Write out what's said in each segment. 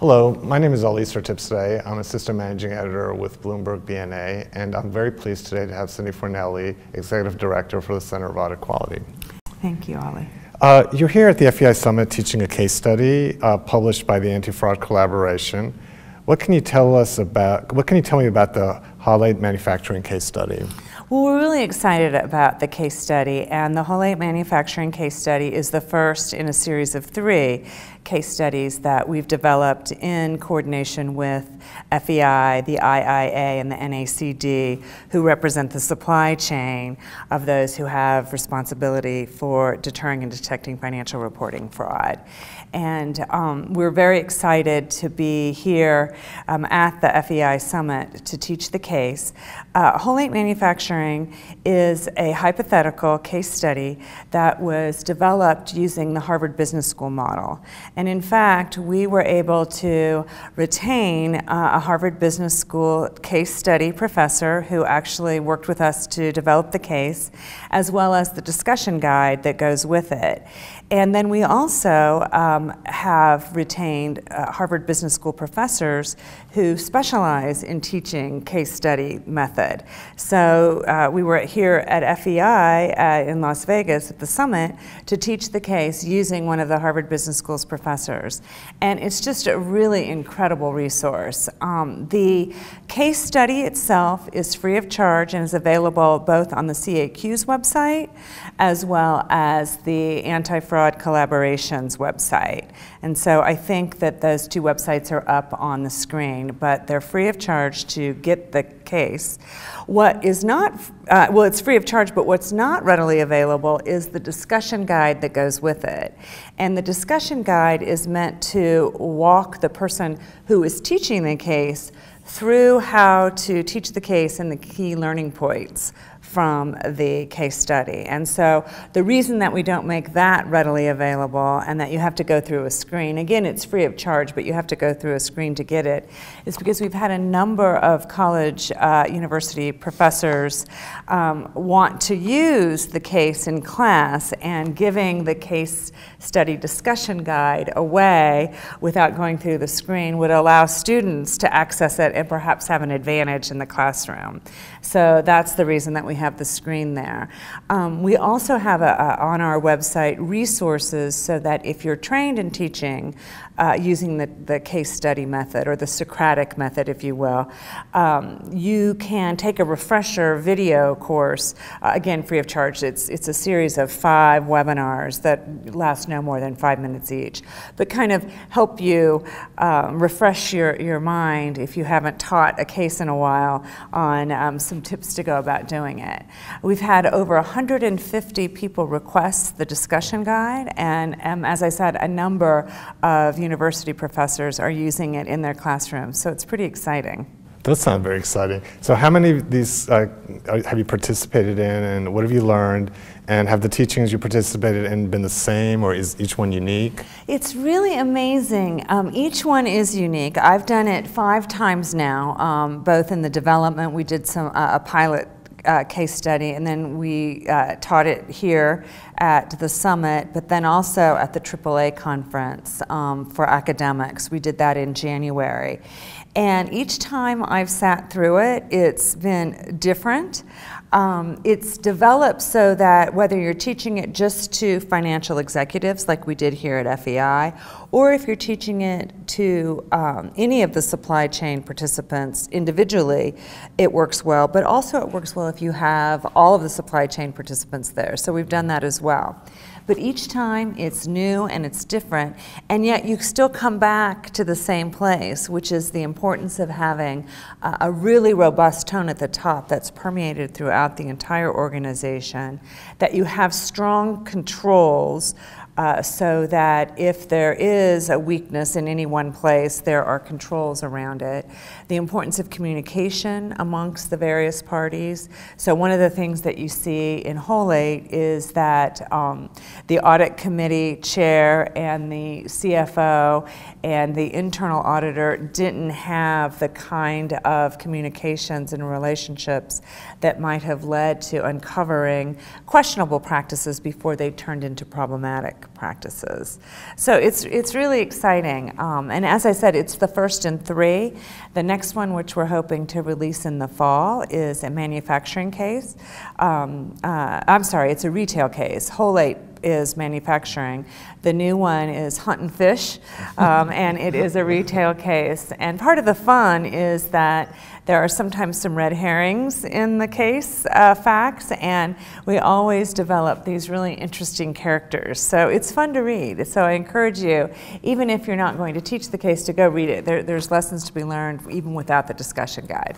Hello, my name is Elise today. I'm Assistant Managing Editor with Bloomberg BNA, and I'm very pleased today to have Cynthia Fornelli, Executive Director for the Center of Audit Quality. Thank you, Ollie. You're here at the FEI Summit teaching a case study published by the Anti-Fraud Collaboration. What can you tell me about the Hollate Manufacturing case study? Well, we're really excited about the case study, and the Hollate Manufacturing case study is the first in a series of 3 case studies that we've developed in coordination with FEI, the IIA, and the NACD, who represent the supply chain of those who have responsibility for deterring and detecting financial reporting fraud. And we're very excited to be here at the FEI Summit to teach the case. Hollate Manufacturing is a hypothetical case study that was developed using the Harvard Business School model. And in fact, we were able to retain a Harvard Business School case study professor who actually worked with us to develop the case, as well as the discussion guide that goes with it. And then we also have retained Harvard Business School professors who specialize in teaching case study method. So we were here at FEI in Las Vegas at the summit to teach the case using one of the Harvard Business School's professors. And it's just a really incredible resource. The case study itself is free of charge and is available both on the CAQ's website as well as the Anti-Fraud Collaboration's website. And so I think that those 2 websites are up on the screen, but they're free of charge to get the case. What is not, well, it's free of charge, but what's not readily available is the discussion guide that goes with it. And the discussion guide is meant to walk the person who is teaching the case through how to teach the case and the key learning points from the case study. And so the reason that we don't make that readily available and that you have to go through a screen, again, it's free of charge, but you have to go through a screen to get it, is because we've had a number of college university professors want to use the case in class, and giving the case study discussion guide away without going through the screen would allow students to access it and perhaps have an advantage in the classroom. So that's the reason that we have the screen there. We also have on our website resources so that if you're trained in teaching using the case study method, or the Socratic method, if you will, you can take a refresher video course, again, free of charge. It's a series of 5 webinars that last no more than 5 minutes each, but kind of help you refresh your mind if you haven't taught a case in a while on some tips to go about doing it. We've had over 150 people request the discussion guide, and as I said, a number of university professors are using it in their classrooms, so it's pretty exciting. Does sound very exciting. So how many of these have you participated in, and what have you learned? And have the teachings you participated in been the same, or is each one unique? It's really amazing. Each one is unique. I've done it 5 times now, both in the development. We did a pilot case study, and then we taught it here at the summit, but then also at the AAA conference for academics. We did that in January. And each time I've sat through it, it's been different. It's developed so that whether you're teaching it just to financial executives like we did here at FEI, or if you're teaching it to any of the supply chain participants individually, it works well. But also it works well if you have all of the supply chain participants there. So we've done that as well. But each time it's new and it's different, and yet you still come back to the same place, which is the importance of having a really robust tone at the top that's permeated throughout the entire organization, that you have strong controls so that if there is a weakness in any one place, there are controls around it. The importance of communication amongst the various parties. So one of the things that you see in Hollate is that the audit committee chair and the CFO and the internal auditor didn't have the kind of communications and relationships that might have led to uncovering questionable practices before they turned into problematic. practices. So it's really exciting. And as I said, it's the first in 3. The next one, which we're hoping to release in the fall, is a manufacturing case. I'm sorry, it's a retail case. Hollate is manufacturing. The new one is hunt and fish, and it is a retail case. And part of the fun is that there are sometimes some red herrings in the case facts, and we always develop these really interesting characters. So it's fun to read. So I encourage you, even if you're not going to teach the case, to go read it. There's lessons to be learned even without the discussion guide.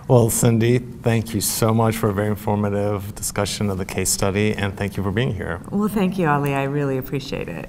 Well, Cindy, thank you so much for a very informative discussion of the case study, and thank you for being here. Well, thank you, Ali. I really appreciate it.